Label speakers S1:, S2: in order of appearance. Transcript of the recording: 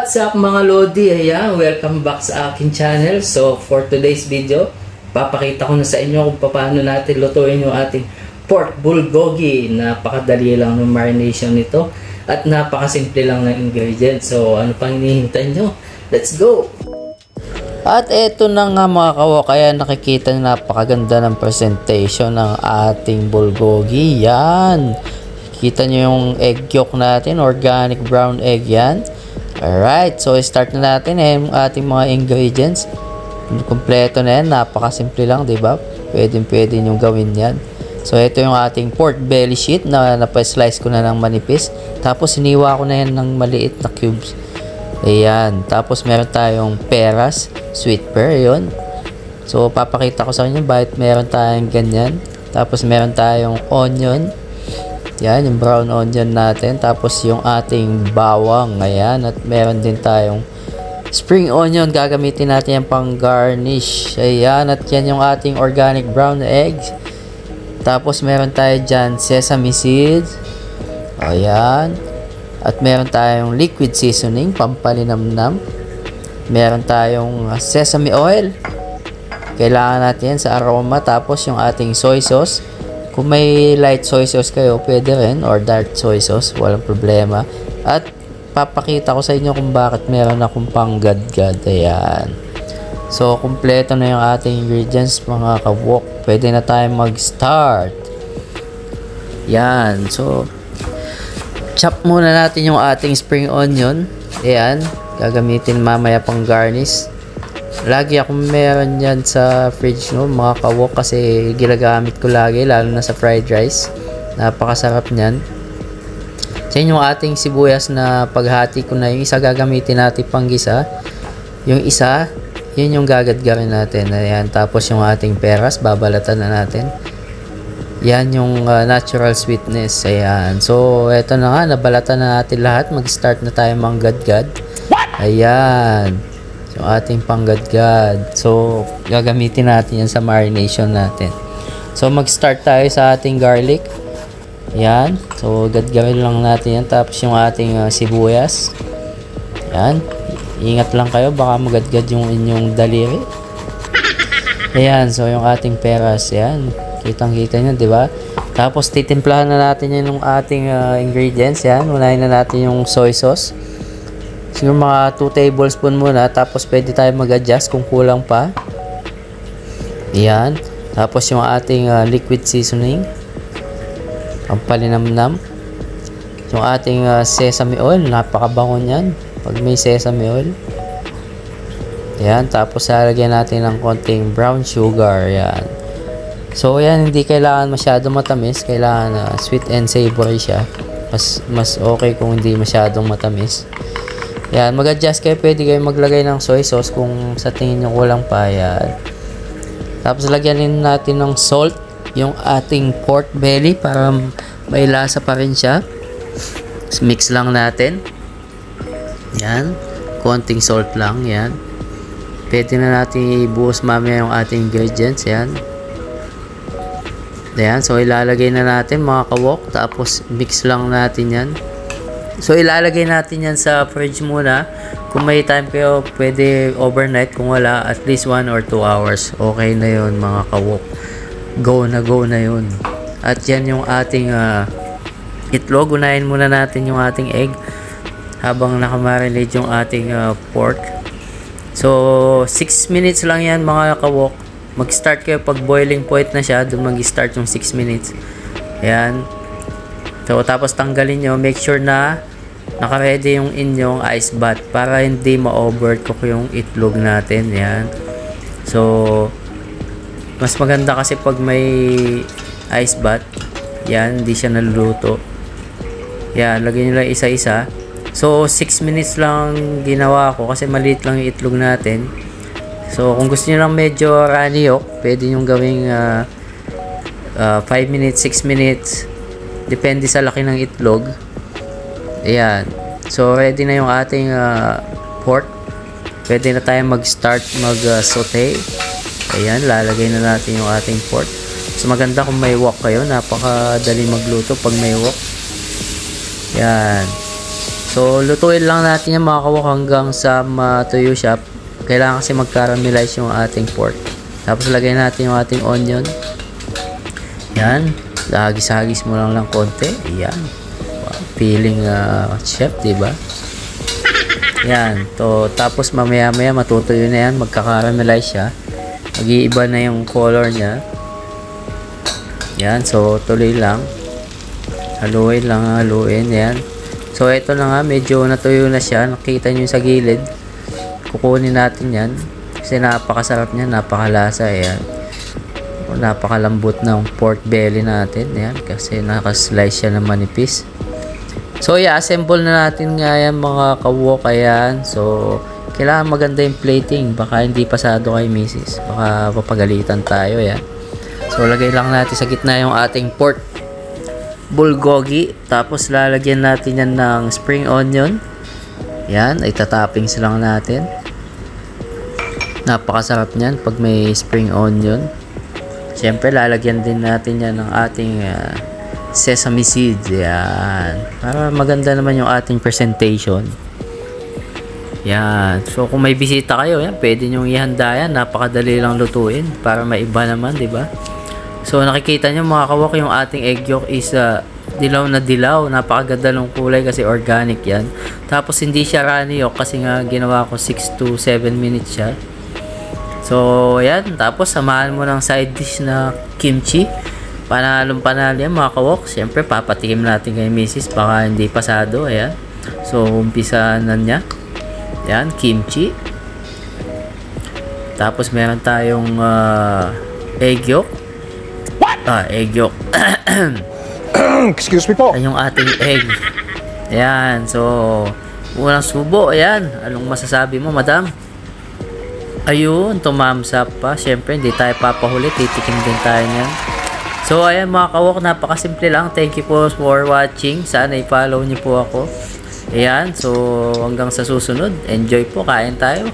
S1: What's up mga Lodi? Ayan, welcome back sa akin channel. So for today's video, papakita ko na sa inyo kung paano natin lutuin yung ating pork bulgogi. Napakadali lang ng marination nito at napakasimple lang ng ingredients. So ano pang hinihintay nyo? Let's go! At eto na nga mga kawok, kaya nakikita nyo napakaganda ng presentation ng ating bulgogi. Yan! Kita nyo yung egg yolk natin, organic brown egg yan. Alright, so start na natin yung ating mga ingredients. Kompleto na yan, napakasimple lang, diba? Pwede nyo gawin yan. So ito yung ating pork belly sheet na napa-slice ko na ng manipis. Tapos hiniwa ko na yan ng maliit na cubes. Ayan, tapos meron tayong peras, sweet pear, yun. So papakita ko sa inyo bakit meron tayong ganyan. Tapos meron tayong onion. Yan, yung brown onion natin. Tapos yung ating bawang. Ayan. At meron din tayong spring onion. Gagamitin natin yan pang garnish. Ayan. At yan yung ating organic brown eggs. Tapos meron tayo dyan sesame seeds. Ayan. At meron tayong liquid seasoning. Pampalinamnam. Meron tayong sesame oil. Kailangan natin yan sa aroma. Tapos yung ating soy sauce. Kung may light soy sauce kayo, pwede rin, or dark soy sauce, walang problema. At papakita ko sa inyo kung bakit meron akong panggadgad. Ayan. So, kumpleto na yung ating ingredients, mga kawok. Pwede na tayo mag-start. Yan. So, chop muna natin yung ating spring onion. Ayan. Gagamitin mamaya pang garnish. Lagi akong meron yan sa fridge, no, mga kawok, kasi ginagamit ko lagi, lalo na sa fried rice. Napakasarap niyan. So yun yung ating sibuyas na paghati ko na. Yung isa gagamitin natin pang gisa. Yung isa, yun yung gagadgarin natin. Ayan. Tapos yung ating peras, babalatan na natin. Yan yung natural sweetness. Ayan. So eto na nga, nabalatan na natin lahat. Mag-start na tayo manggadgad. Ayan. Yung ating panggadgad. So, gagamitin natin yan sa marination natin. So, mag-start tayo sa ating garlic. Yan. So, gadgawin lang natin yan. Tapos, yung ating sibuyas. Yan. Ingat lang kayo. Baka magadgad yung inyong daliri. Ayan. So, yung ating peras. Yan. Kitang-kita nyo, diba? Tapos, titimplahan na natin yan yung ating ingredients. Yan. Unahin na natin yung soy sauce. Siguro mga 2 tablespoon muna. Tapos pwede tayo mag-adjust kung kulang pa. Ayan. Tapos yung ating liquid seasoning. Pampalinamnam. Yung ating sesame oil. Napakabango niyan pag may sesame oil. Ayan. Tapos lalagyan natin ng konting brown sugar. Ayan. So ayan, hindi kailangan masyadong matamis. Kailangan sweet and savory siya. Mas okay kung hindi masyadong matamis. Yan, mag-adjust kayo. Pwede kayo maglagay ng soy sauce kung sa tingin nyo kulang pa. Yan. Tapos lagyan din natin ng salt yung ating pork belly para may lasa pa rin siya. Mix lang natin. Yan. Konting salt lang. Yan. Pwede na natin ibuhos mamaya yung ating ingredients. Yan. Yan. So ilalagay na natin mga kawok. Tapos mix lang natin yan. So, ilalagay natin yan sa fridge muna. Kung may time kayo, pwede overnight. Kung wala, at least 1 or 2 hours. Okay na yun, mga kawok. Go na yun. At yan yung ating itlog. Unahin muna natin yung ating egg habang nakamarinate yung ating pork. So, 6 minutes lang yan, mga kawok. Mag-start kayo pag boiling point na siya. Doon mag-start yung 6 minutes. Ayan. So, tapos tanggalin nyo. Make sure na naka-ready yung inyong ice bath para hindi ma-overcook yung itlog natin. Yan. So, mas maganda kasi pag may ice bath. Yan, hindi siya naluluto. Yan, lagyan nyo lang isa-isa. So, 6 minutes lang ginawa ko kasi maliit lang yung itlog natin. So, kung gusto nyo lang medyo runny yolk, pwede nyo gawing 5 minutes, 6 minutes. Depende sa laki ng itlog. Ayan. So, ready na yung ating pork. Pwede na tayo mag-start mag-saute. Ayan. Lalagay na natin yung ating pork. So, maganda kung may wok kayo. Napakadali magluto pag may wok. Ayan. So, lutuin lang natin yung mga kawok hanggang sa matuyo siya. Kailangan kasi mag-caramelize yung ating pork. Tapos, lagay natin yung ating onion. Yan. Hagis-hagis mo lang konti. Yan. Wow. Feeling chef, diba? Yan. Tapos, mamaya-maya matutuyo na yan. Magka-caramelize siya. Mag-iiba na yung color niya. Yan. So, tuloy lang. Haluin lang, haluin. Yan. So, ito na nga. Medyo natuyo na siya. Nakita nyo sa gilid. Kukunin natin yan. Kasi napakasarap niya. Napakalasa. Yan. Napakalambot ng pork belly natin. Yan. Kasi nakaslice siya na manipis. So, i-assemble na natin nga yan mga kawok. Ayan. So, kailangan maganda yung plating. Baka hindi pasado kay misis. Baka papagalitan tayo. Yan. So, lagay lang natin sa gitna yung ating pork bulgogi. Tapos, lalagyan natin yan ng spring onion. Yan. Ay tatoppings lang natin. Napakasarap niyan pag may spring onion. Siyempre, lalagyan din natin yan ng ating sesame seeds. Yan. Para maganda naman yung ating presentation. Yan. So, kung may bisita kayo, yan, pwede nyong ihanda yan. Napakadali lang lutuin para maiba naman, diba? So, nakikita nyo mga kawok, yung ating egg yolk is dilaw na dilaw. Napakaganda ng kulay kasi organic yan. Tapos, hindi siya runny yolk kasi nga ginawa ko 6 to 7 minutes siya. So, yan. Tapos, samahan mo ng side dish na kimchi. Panalong panalo yan mga kawok. Siyempre, papatikim natin kay misis. Baka hindi pasado. Ayan. So, umpisa na niya. Yan, kimchi. Tapos, meron tayong egg yolk. Egg yolk.
S2: Excuse me po.
S1: Ayan yung ating egg. Ayan. So, unang subo. Ayan. Anong masasabi mo, madam? Ayun, tumamsap pa. Siyempre, hindi tayo papahuli. Titikim din tayo niyan. So, ayan mga kawok. Napakasimple lang. Thank you po for watching. Sana i-follow niyo po ako. Ayan. So, hanggang sa susunod. Enjoy po. Kain tayo.